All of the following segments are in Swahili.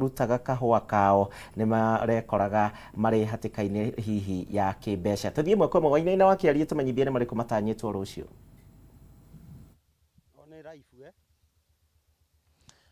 rutaga kahua kao nĩ marekoraga marĩ hatĩka-inĩ hihi ya kĩmbeca. Tũthiĩ mweke mũgwai-inĩ wa kĩarie tũmenyithie nĩ marĩkũ matanyĩtwo rũciũ.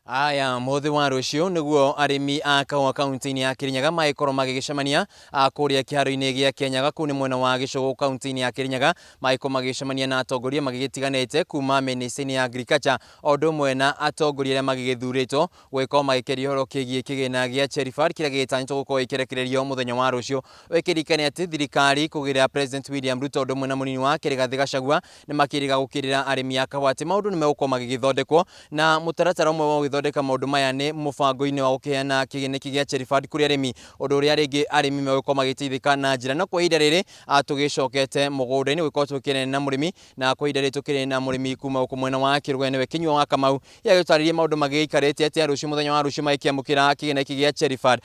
Aya muthi wa rucio niguo arimi a kahua kaunti-ini ya Kirinyaga magĩkorwo magĩgĩcemania kũrĩa kĩharo-inĩ gĩa Kĩnyaga kũu nĩ mwena wa Gĩcũgũ kaunti-ini ya Kirinyaga, magĩkorwo magĩgĩcemania na atongoria magĩgĩtiganĩte kuma ministry-inĩ ya agriculture o ũndũ ũmwe na atongoria arĩa magĩgĩthurĩtwo gũgĩkorwo magĩkĩria ũhoro kĩgiĩ kĩgĩna gĩa Cherry Fund kĩrĩa gĩgĩtanyĩtwo gũkorwo gĩkĩrekererio mũthenya wa rũciũ. Wĩkĩrikane atĩ thirikari kũgerera President William Ruto ũndũ ũmwe na mũnini wake Rigathĩ Gachagua nĩ makĩrĩga gũkĩrĩra arĩmi a kahua atĩ maũndũ nĩ megũkorwo magĩgĩthondekwo na mũtaratara ũmwe wa gũthondeka maũndũ maya nĩ mũbango-inĩ wa gũkĩheana kĩgĩna gĩa Cherry Fund kũrĩ arĩmi, ũndũ ũrĩa rĩngĩ arĩmi megũkorwo magĩteithĩka na njĩra. No kwa ihinda rĩrĩ tũgĩcokete mũgũnda-inĩ gũgĩkorwo tũkĩrĩ na mũrĩmi, na kwa ihinda rĩrĩ tũkĩrĩ na mũrĩmi kuma gũkũ mwena wa Kĩrũgwe nĩwe Kĩnyua wa Kamau, yagĩtarĩria maũndũ magĩikarĩte atĩa rũciũ mũthenya wa rũciũ magĩkĩamũkĩra kĩgĩna gĩa Cherry Fund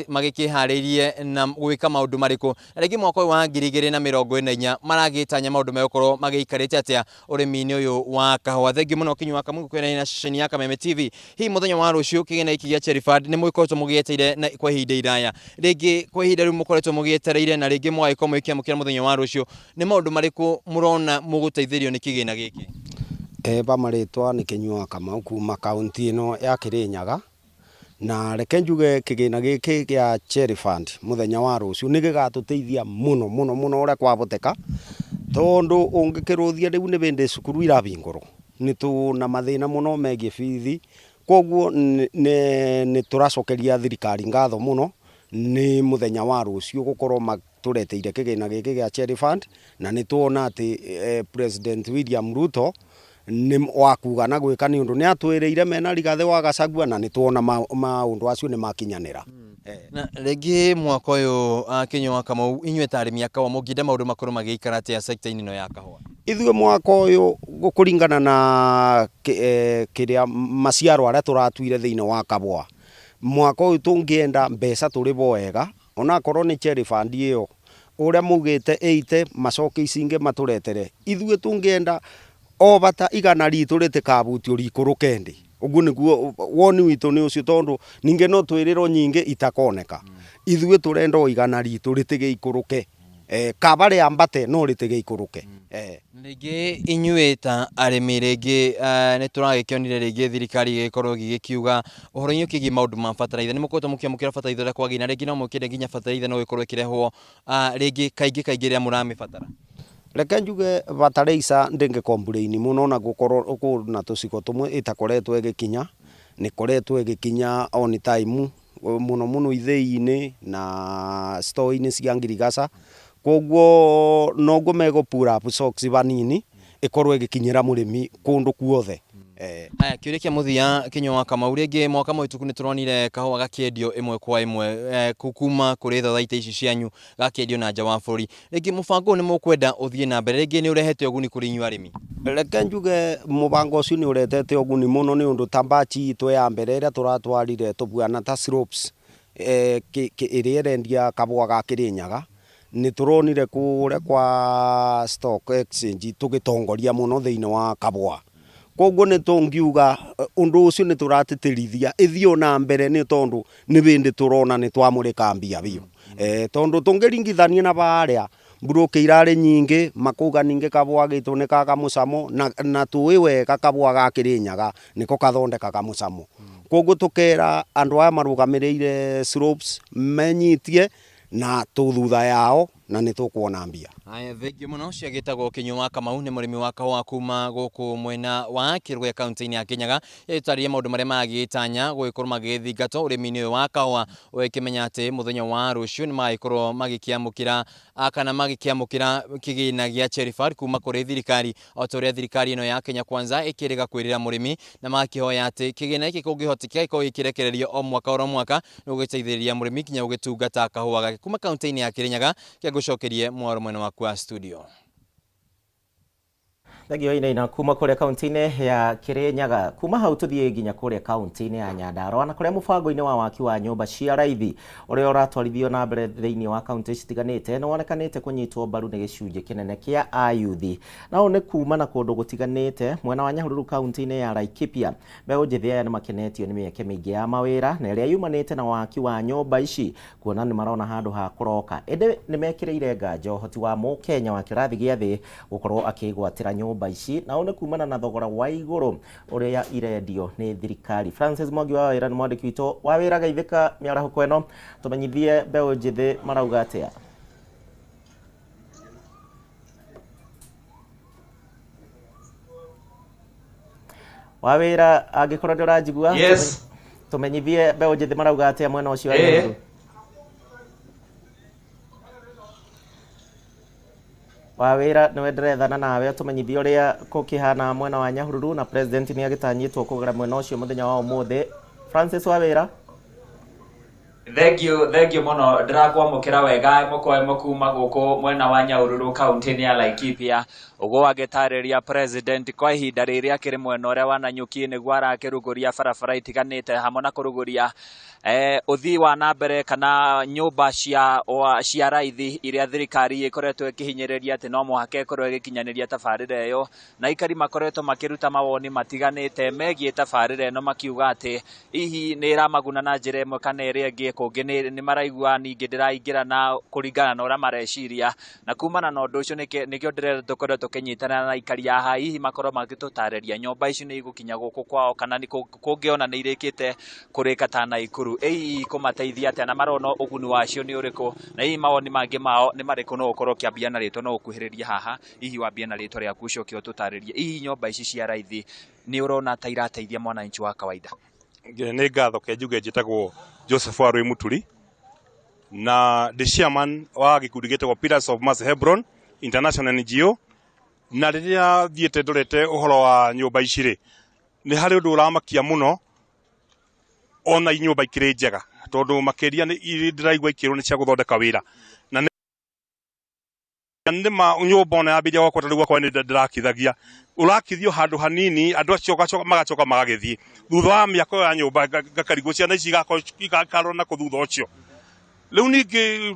magĩkĩharĩirie na gwĩka maũndũ marĩkũ, na rĩngĩ mwaka ũyũ wa 2024 maragĩtanya maũndũ megũkorwo magĩikarĩte atĩa ũrĩmi-inĩ ũyũ wa kahua. Thengiũ mũno Kĩnyua wa Kamau gũkwĩra na ceceni ya Kameme TV. Hihi mũthenya wa rũciũ kĩgĩna gĩkĩ gĩa Cherry Fund nĩ mũgĩkoretwo mũgĩetereire kwa ihinda iraya, rĩngĩ kwa ihinda rĩu mũkoretwo mũgĩetereire na rĩngĩ mũgagĩkorwo mũgĩkĩamũkĩra mũthenya wa rũciũ, nĩ maũndũ marĩkũ mũrona mũgũteithĩrio nĩ kĩgĩna gĩkĩ? Marĩtwa nĩ Kĩnyua wa Kamau kuma kaunti ĩno ya Kirinyaga, na reke njuge kĩgĩna gĩkĩ gĩa Cherry Fund mũthenya wa rũciũ nĩ gĩgatũteithia mũno mũno mũno ũrĩa kwahoteka, tondũ ũngĩkĩrũthia rĩu nĩ bĩndĩ cukuru irabingũrwo, nĩ tũna mathĩna mũno megiĩ bithi. Koguo nĩ tũracokeria thirikari ngatho mũno nĩ mũthenya wa rũciũ gũkorwo matũreteire kĩgĩna gĩkĩ gĩa Cherry Fund, na nĩ tuona atĩ President William Ruto nĩ wakuga na gwĩka nĩ ũndũ nĩ atwĩrĩire mena Rigathĩ wa Gachagua, na nĩ tuona maũndũ acio nĩ makinyanĩra. Na rĩngĩ mwaka ũyũ Kĩnyua wa Kamau, inyuĩ ta arĩmi a kahua mũngĩenda maũndũ makorwo magĩikara atĩa sector-inĩ ĩno ya kahua? Ithuĩ mwaka ũyũ kũringana na kĩrĩa maciaro arĩa tũratuire thĩinĩ wa kahua, mwaka ũyũ tũngĩenda mbeca tũrĩbo wega, onakorwo nĩ Cherry Fund ĩyo ũrĩa mugĩte 80 macoke icingĩ matũretere, ithuĩ tũngĩenda o bata igana ritũ rĩtikabutio rikũrũke ndĩ. Ũguo nĩguo woni witũ nĩ ũcio, tondũ ningĩ no twĩrĩrwo nyingĩ itakoneka. Ithuĩ tũrenda o igana ritũ rĩtigĩikũrũke, kaba rĩambate no rĩtigĩikũrũke. Rĩngĩ inyuĩ ta arĩmi rĩngĩ nĩ tũragĩkĩonire rĩngĩ thirikari ĩgĩkorwo ĩgĩkiuga ũhoro-inĩ ũkĩgiĩ maũndũ ma bataraitha, nĩ mũkoretwo mũkĩamũkĩra bataraitha ũrĩa kwagĩrĩire, na rĩngĩ no mũkĩende nginya bataraitha no ĩkorwo ĩkĩrehwo rĩngĩ kaingĩ rĩrĩa mũramĩbatara? Reke njuge bataraica ndĩngĩ-complain mũno na gũkorwo na tũcigo tũmwe ĩtakoretwo ĩgĩkinya, nĩ koretwo ĩgĩkinya on time mũno mũno ithĩi-inĩ na store-inĩ cia ngirigaca. Koguo noguo megũ-pull up stocks banini ĩkorwo ĩgĩkinyĩra mũrĩmi kũndũ kuothe. Aya kĩũria kĩa mũthia Kĩnyua wa Kamau, rĩngĩ mwaka mũhĩtũku nĩ tũronire kahua gakĩendio ĩmwe kwa ĩmwe kuma kũrĩ thothaitĩ ici cianyu gakĩendio na nja wa bũrũri. Rĩngĩ mũbango ũyũ nĩ mũkwenda ũthiĩ na mbere, rĩngĩ nĩ ũrehete ũguni kũrĩ inyuĩ arĩmi? Reke njuge mũbango ũcio nĩ ũretete ũguni mũno, nĩ ũndũ ta batch itũ ya mbere ĩrĩa tũratwarire tũbuana ta syrups ĩrĩa ĩrendia kahua ga Kirinyaga, nĩ tũronire kũrĩa kwa stock exchange tũgĩtongoria mũno thĩinĩ wa kahua. Koguo nĩ tũngiuga ũndũ ũcio nĩ tũratĩtĩrithia ĩthiĩ na mbere, nĩ tondũ nĩ bĩndĩ tũrona nĩ twamũrĩka mbia biũ. Tondũ tũngĩringithania na barĩa mburoke irarĩ nyingĩ, makuga ningĩ kahua gitu nĩ kaga mũcamo, na tũĩ wega kahua ga Kirinyaga nĩko kathondekaga mũcamo. Koguo tũkera andũ aya marũgamĩrĩire syrups menyitie na thutha yao, na nĩ tũkuona mbia. Aya thengiũ mũno, ciagĩtagwo Kĩnyua wa Kamau, nĩ mũrĩmi wa kahua kuma gũkũ mwena wa Kĩrũgwe kaunti-inĩ ya Kĩnyaga, yagĩtarĩria maũndũ marĩa magĩtanya gũgĩkorwo magĩthingatwo ũrĩmi-inĩ ũyũ wa kahua, ũgĩkĩmenya atĩ mũthenya wa rũciũ nĩ magĩkorwo magĩkĩamũkĩra kana magĩkĩamũkĩra kĩgĩna gĩa Cherry Fund kuma kũrĩ thirikari, o ta ũrĩa thirikari ĩno ya Kenya Kwanza ĩkĩrĩga kwĩrĩra mũrĩmi, na magakĩhoya atĩ kĩgĩna gĩkĩ kũngĩhotekeka gĩkorwo gĩkĩrekererio o mwaka nĩ gũgĩteithĩrĩria mũrĩmi nginya gũgĩtungata kahua gake. Kuma kaunti-inĩ ya Kirinyaga, kĩagũcokerie mwaro mwena waku wa studio. Thagio ina kuma kuria kaunti-ini ya Kirinyaga kuma hau tuthie nginya kuria kaunti-ini ya Nyandarua na kuria mubango-ini wa waki wa nyumba cia raithi uria uratwarithio na mbere thiini wa kaunti citiganite ni wonekanite kunyitwo mbaru ni gicunji kinene kia ayuthi nao ni kuma na kundu gutiganite mwena wa Nyahururu kaunti-ini ya Laikipia mbeũ njithi aya ni makenetio ni mieke mingi ya mawira na iria yumanite na waki wa nyumba ici kuona ni marona handu ha kuroka ende ni mekireire nganjo hoti wa Mukenya wa kirathi gia thi gukorwo akigwatira nyumba ici na one kumana na thogora wa iguru uria irendio ni thirikari. Francis Mwangi wa wira ni mwandiki witũ wa wira Geithĩka mĩaraho ĩno tumenyithie mbeũ njithi marauga atia. Wa wira angĩkorwo ndũranjigua tumenyithie mbeũ njithi marauga atia mwena ũcio wa Nyahururu. Wawira niwe ndirethana nawe tumenyithie uria kukihana mwena wa Nyahururu na president ni agitanyitwo kugera mwena ucio muthenya wa umuthi. Francis Wawira Thank you muno ndirakwamukira wega mukoe kuma guku mwena wa Nyahururu kaunti-ini ya Laikipia ugo agitariria president kwa ihinda riri akiri mwena uria wa Nanyuki niguo arakiruguria barabara itiganite hamwe na kuruguria uthii wa nambere kana nyumba cia raithi iria thirikari ikoretwo ikihinyiriria ati no muhaka ikorwo igikinyaniria tabarira iyo na ikari makoretwo makiruta mawoni matiganite megie tabarira ino makiuga ati hihi ni iramaguna na njira imwe kana iria ingi kungi ni maraigua ningi ndiraingira na kuringana na uria mareciria na kumana na undu ucio nikio ndire tukorwo tukinyitana na ikari ya hihi makorwo magitutariria nyumba ici ni igukinya guku kwao kana ni kungiona ni irikite kurika ta Naikuru kumateithia atia na marona uguni wacio ni uriku na hihi mawoni mangi mao ni mariku no ukorwo kiambia na ritwa no ukuhiriria haha hihi wambia na ritwa riaku ucoke ututaririe hihi nyumba ici cia raithi ni urona ta irateithia mwananchi wa kawaida. Ni ngatho kenjuge njitagwo Joseph Warui Muturi na the chairman wa gikundi gitagwo Pillars of Mercy Hebron International NGO na riria thiete ndorete uhoro wa nyumba ici ri ni hari undu uramakia muno ona nyumba ikiri njega tondu makiria ni ndiraigua ikirwo ni cia guthondeka wira na nima nyumba ona yambia gwakwa tarigwa kwa ni ndirakithagia urakithio handu hanini andu acio magacoka magagithie thutha wa miako ya nyumba gakarigwo ciana ici igakaro na kuthutha ucio riu ningi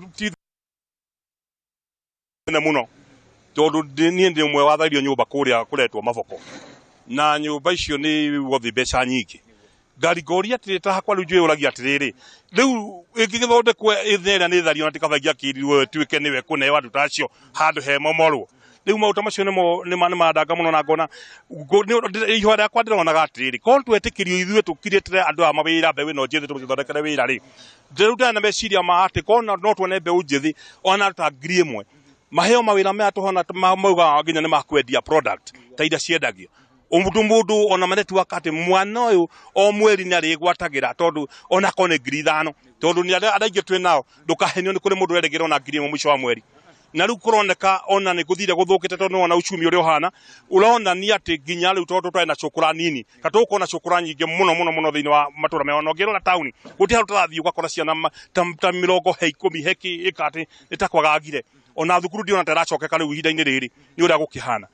na muno tondu ni ndi umwe wathario nyumba kuria kuretwo maboko na nyumba icio ni wothi mbeca nyingi ngarigoria atirita hakwa riu njui uragia atiriri riu ingigithondekwo ithera ni thario na tikathagia kirirwo tuike niwe kuneo andu tacio handu he momorwo riu mauta macio ni mandanga muno na ngona ihwa riakwa ndironaga atiriri korwo twetikirio ithuĩ tukirietire andu a mawira mbeũ ĩno njithi tũgĩthondekere wĩra rĩ riu ndana meciria ma atĩ korwo no tuone mbeũ njithi ona ta ngiri ĩmwe maheo mawira maya tuhona mauga nginya ni makwendia product ta iria ciendagio mundu ona manetiwaka ati mwana uyu o mweri ni arigwatagira tondu ona kone ngiri 5 tondu ni araingi twi nao ndukahenio ni kuri mundu eregira ona ngiri 1 mwisho wa mweri na riu kuroneka ona ni kuthire guthukite tondu ona uchumi uri ohana urona ni ati nginya riu tondu twina cukura nini katuko na cukura nyingi muno thiini wa matura me ona ngirora tauni guti haru turathii ugakora ciana ta 10 heki ikati itakwagagire ona thukuru ndi ona teracokeka riu ihinda-ini riri ni uria gukihana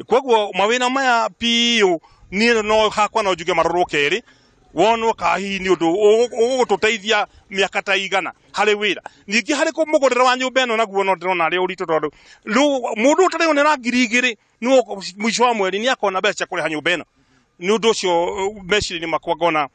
kwoguo mawina maya piu ni no hakwa no njuge marorwo keri wonwo kahi ni undu ugututeithia miaka ta igana hari wira ningi hari kumugurira wa nyumba eno naguo no ndirona ari uritu tondu mundu utari ona ngiri 2 ni mwisho wa mweri ni akona mbeca kuriha nyumba eno ni undu ucio meciria ni makwa ngona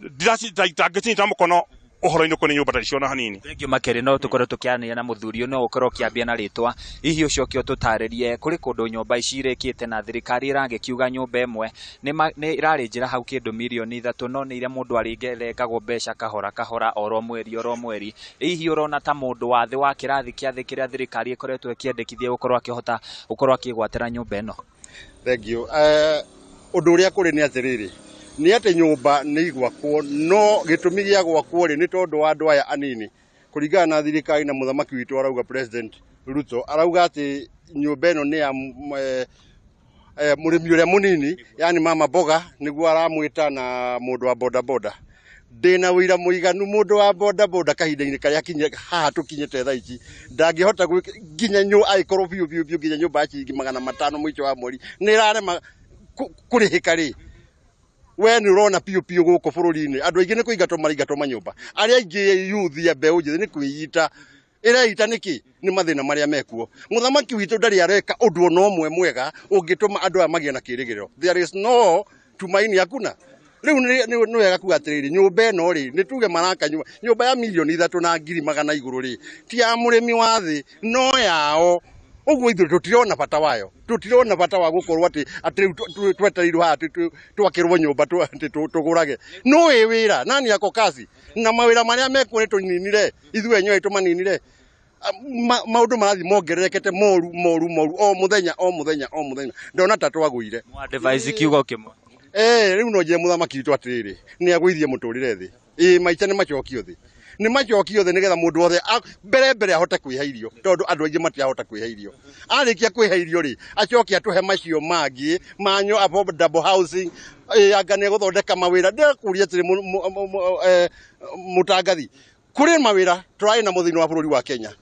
ndiracitangitinita mukono uhoro-ini kuni nyumba ta icio na hanini. Thank you makeri no tukorwo tukiania na muthuri no ukorwo kiambia na ritwa hihi ucoke ututaririe kuri kundu nyumba ici irikite na thirikari irangikiuga nyumba imwe ni irari njira hau kindu milioni 3 no ni iria mundu aringerengagwo mbeca kahora oro mweri hihi urona ta mundu wa thi wa kirathi kia thi kiria thirikari ikoretwo ikiendekithia gukorwo akigwatira nyumba eno. Thank you. Undu uria kuri ni atiriri ni ati nyumba ni igwakwo no gitumi gia gwakwo ri ni tondu wa andu aya anini kuringana na thirikari na muthamaki witu arauga president Ruto arauga ati nyumba eno ni ya murimi uria munini yani mama boga niguo aramwita na mundu wa boda ndina wira muiganu mundu wa boda boda kahinda-ini karia kinye haha tukinyete thaa ici ndangihota nginya aikorwo biu nginya nyumba ciringi 500 mwicho wa mweri ni irarema kurihika ri we ni urona piu guku bururi-ini andu aingi ni kuingatwo maringatwo manyumba aria aingi youth ya mbeu njithi ni kwiyita ireita niki ni mathina maria mekuo muthamaki witu ndari areka undu ono omwe mwega ungituma andu aya magie na kirigiro there is no tumaini hakuna riu ni wega kuga atiriri nyumba eno ri ni tuge maraka nyumba ya milioni 3 na ngiri magana iguru ri ti ya murimi wa thi no yao uguo ithu tutirona bata wayo tutirona bata wa gukorwo ati twetereirwo ha twakirwo nyumba tugurage no wira nani yako kazi na mawira maria mekuo ni tuninire ithu enyewe tumaninire maundu marathi mongererekete moru o muthenya ndona tatu agwire mu advise kiugo kimwe riu no je muthamaki witu atiriri ni agwithie muturire thi maica ni macokio thi ni macokio thi nigetha mundu othe mbere ahote kwiha irio tondu andu aingi matiahota kwiha irio arikia kwiha irio ri acoki atuhe macio mangi manyo affordable housing anga ni guthondeka mawira ndikuria atiri mutangathi kuri mawira turai na muthini wa bururi wa Kenya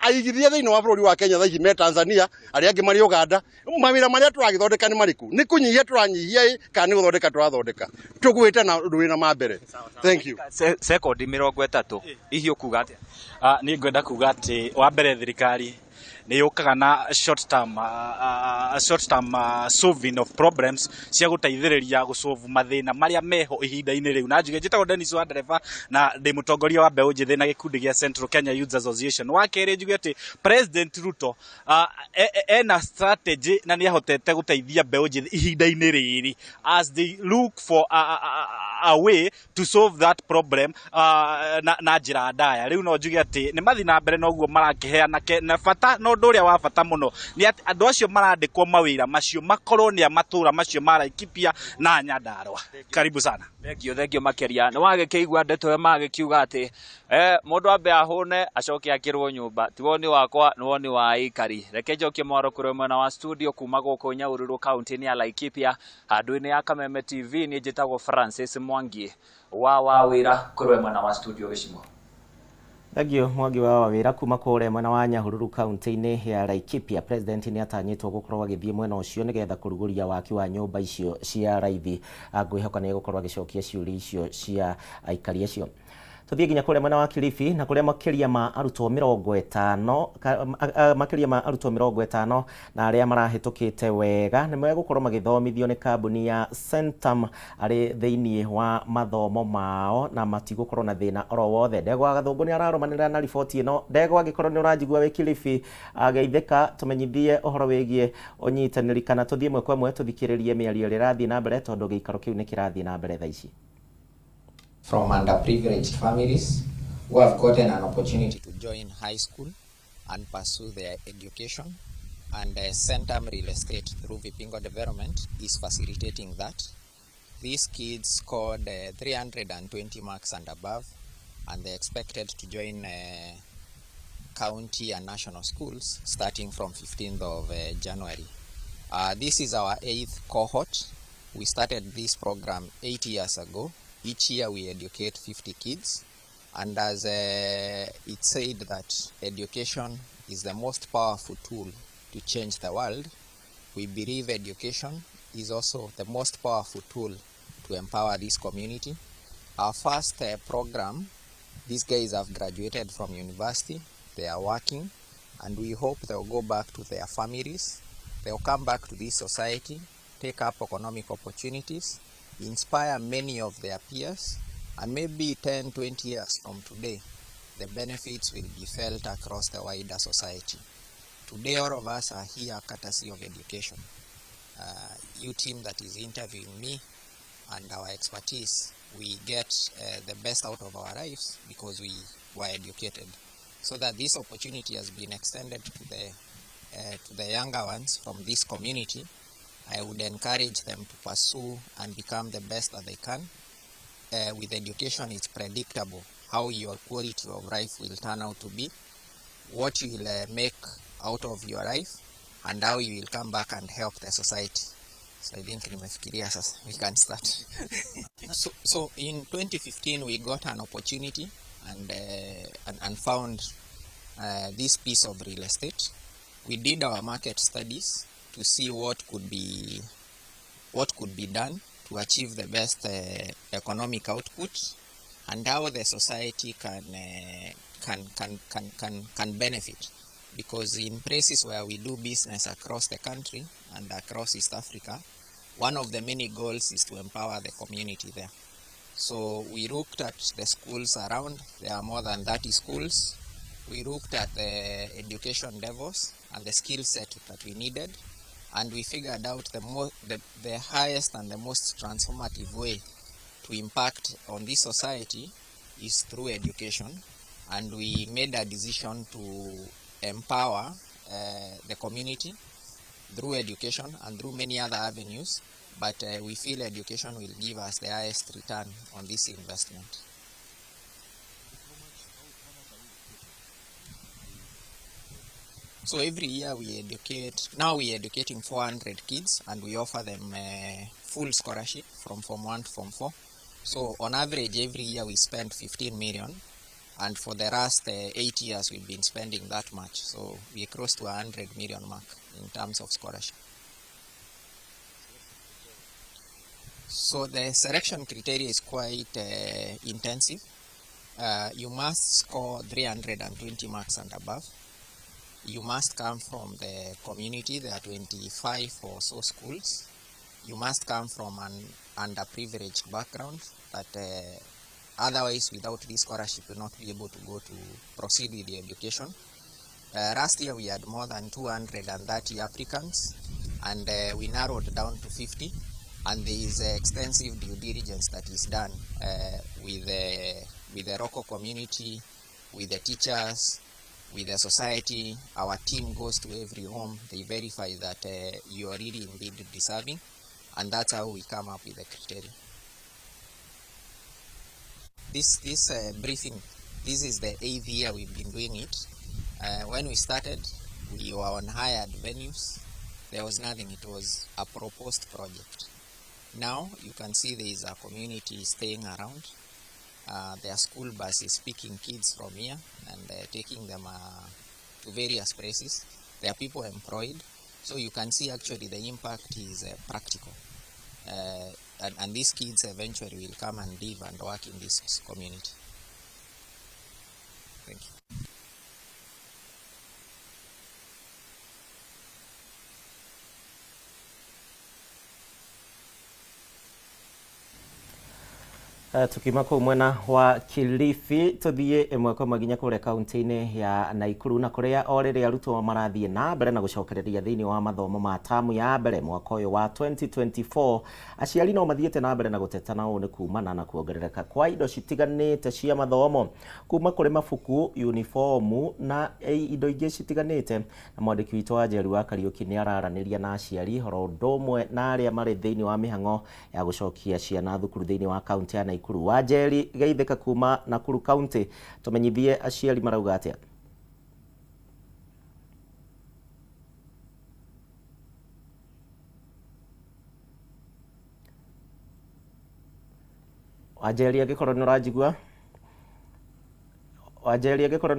aigithia thiini wa bururi wa Kenya thaici me Tanzania aria angi mari Uganda mawira maria turagithondeka ni mariku ni kunyihia turanyihia kana ni guthondeka turathondeka tugwite na ruina mambere thank you second 30 ihio kuga atia ni ngwenda kuga ati wa mbere thirikari ni yukaga na short term solving of problems cia guteithiriria gusolve mathina maria meho ihinda-ini riu na njuge njitagwo Dennis wa ndereba na ndi mutongoria wa mbeu njithi na gikundi gia Central Kenya Youth Association wa keri njuge ati President Ruto ena strategy na ni ahotete guteithia mbeu njithi ihinda-ini riri as they look for a way to solve that problem na njira ndaya riu no njuge ati ni mathi na mbere noguo marakiheana na bata no nduria wa bata muno ni ati andu acio marandikwo mawira macio makorwo ni amatura macio Laikipia na Nyandarua karibu sana thengio makeria ni wagikigwa ndeto magikiuga ati mundu ambe ahune acoke akirwo nyumba ti woni wakwa ni woni wa ikari reke njokie mwaro kuri mwena wa studio kuma guku Nyahururu county ya Laikipia handu-ini ya Kameme TV ni njitagwo Francis Mwangi wa wira kuri mwena wa studio gicimo Thagio Mwangi wa wira kuma kure mwena wa Nyahururu county-ini ya Laikipia president ni atanyitwo gukorwo agithie mwena ucio nigetha kuruguria waki wa nyumba icio cia raithi ngwihoka ni gukorwo agicokia ciuri icio cia aikari acio tuthie ginya kure mwena wa Kilifi na kuria makiria ma arutwo 50 na aria marahitukite wega ni megukorwo magithomithio ni kambuni ya Centam ari thiini wa mathomo mao na matigukorwo na thina oro wothe ndegwa gathungu ni araromanira na riboti ino ndegwa gikorwo ni urajigua we Kilifi ageitheka tumenyithie ohoro wegie unyitaniri kana tuthie mwe kwa mwe tuthikiririe miario rirathi na mbere tondu giikaro kiu ni kirathi na mbere thaici from underprivileged families who have gotten an opportunity to join high school and pursue their education, and Centam Real Estate through Vipingo Development is facilitating that. These kids scored 320 marks and above, and they're expected to join county and national schools starting from 15th of January. This is our 8th cohort. We started this program 8 years ago. Each year we educate 50 kids, and as it said that education is the most powerful tool to change the world, we believe education is also the most powerful tool to empower this community. Our first program, these guys have graduated from university, they are working, and we hope they'll go back to their families, they'll come back to this society, take up economic opportunities, inspire many of their peers, and maybe 10-20 years from today, the benefits will be felt across the wider society. Today, all of us are here courtesy of education. You team that is interviewing me and our expertise, we get the best out of our lives because we were educated. So that this opportunity has been extended to the younger ones from this community. I would encourage them to pursue and become the best that they can. With education, it's predictable how your quality of life will turn out to be, what you will make out of your life, and how you will come back and help the society. So I think nimefikiria sasa we can start. So in 2015 we got an opportunity and found this piece of real estate. We did our market studies to see what could be done to achieve the best economic output and how the society can benefit. Because in places where we do business across the country and across East Africa, one of the many goals is to empower the community there. So we looked at the schools around. There are more than 30 schools. We looked at the education levels and the skill set that we needed, and we figured out the highest and the most transformative way to impact on this society is through education. And we made a decision to empower the community through education and through many other avenues, but we feel education will give us the highest return on this investment. So every year we educate, now we are educating 400 kids and we offer them full scholarship from Form 1 to Form 4. So on average every year we spend 15 million. And for the last 8 years, we've been spending that much. So we're close to 100 million mark in terms of scholarship. So the selection criteria is quite intensive. You must score 320 marks and above. You must come from the community. There are 25 or so schools. You must come from an underprivileged background that otherwise, without this scholarship, you will not be able to proceed with the education. Last year, we had more than 230 applicants, and we narrowed down to 50. And there is extensive due diligence that is done with the local community, with the teachers, with the society. Our team goes to every home. They verify that you are really indeed deserving, and that's how we come up with the criteria. This briefing, this is the 8th year we've been doing it. When we started, we were on hired venues. There was nothing. It was a proposed project. Now you can see there is a community staying around. There are school buses picking kids from here and taking them to various places. There are people employed. So you can see actually the impact is practical. And these kids eventually will come and live and work in this community. Thank you. Tukima kuu mwena wa Kilifi tuthie imwe kwa maginya kure kaunti-ini ya Naikuru na kuria orire arutwo marathie na mbere na gucokereria thiini wa mathomo ma tamu ya mbere mwaka uyu wa 2024. Aciari no mathiete na mbere na gutetana uu ni kumana na kuongerereka kwa indo citiganite cia mathomo kuma kuri mabuku, uniformu na indo ingi citiganite. Na mwandiki witu wa Jeru wa Kariuki ni araraniria na aciari horo ndomwe na aria mari thiini wa mihango ya gucokia ciana thukuru thiini wa kaunti ya Naikuru. Wajeri geitheka kuma Nakuru County tumenyithie aciari marauga atia. Wajeri agikorwo ni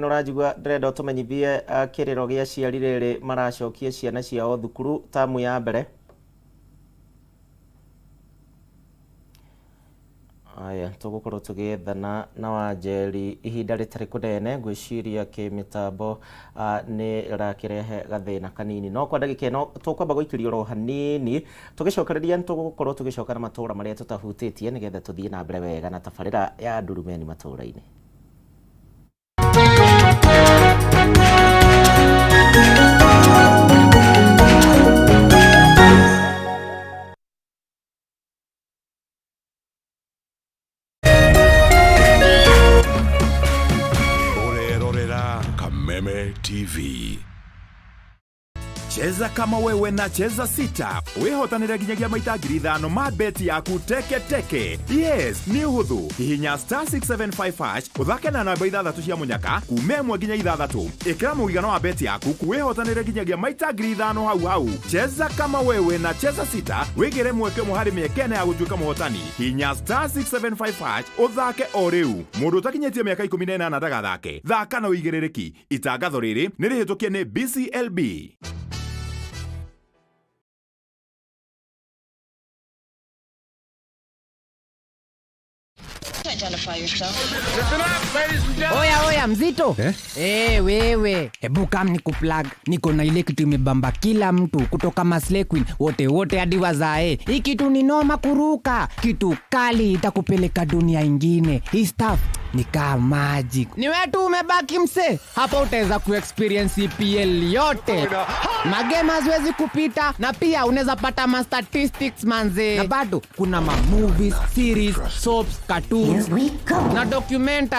urajigua ndĩrenda tumenyithie kiriro gia aciari rĩrĩ maracokia ciana ciao thukuru tamu ya mbere. Aya tugukorwo tugethana na Wajeri ihinda ritari kunene gwiciria kimitambo ni rakirehe gathina kanini no kwa ndagika ino tukwamba guikirio ro hanini tugicokereria tugukorwo tugicoka na matura maria tutahutitie nigetha tuthie na mbere wega na tabarira ya Ndurumeni Matuura-ini. Kameme TV. Cheza kama wewe na cheza sita. Wehotanira ginyagia maita ngiri 5 mabet yaku teke teke. Yes, ni uhuthu. Hihinya *675# uthake na namba 6 cia munyaka kuuma 1 nginya 6. Ikira muigana wa bet yaku kuwehotanira ginyagia maita ngiri 5 hau. Cheza kama wewe na cheza sita. Wigire mweke muhari miekene ya gutuika muhotani. Hihinya *675# uthake o riu. Mundu utakinyetie miaka 18 ndagathake. Thaka na uigirereki. Itangatho riri ni rihitukie ni BCLB. Oya mzito. Wewe. Hebu kam nikuplug. Niko na ile kitu imebamba kila mtu kutoka Maslay Queen wote hadi wazae. Hii kitu ni noma kuruka. Kitu kali itakupeleka dunia ingine. Hii stuff ni kama magic. Ni wewe tu umebaki mse. Hapa utaweza kuexperience EPL yote. Magame haziwezi kupita na pia unaweza pata ma statistics manze. Na bado kuna ma movies, series, soaps, cartoons na documentary.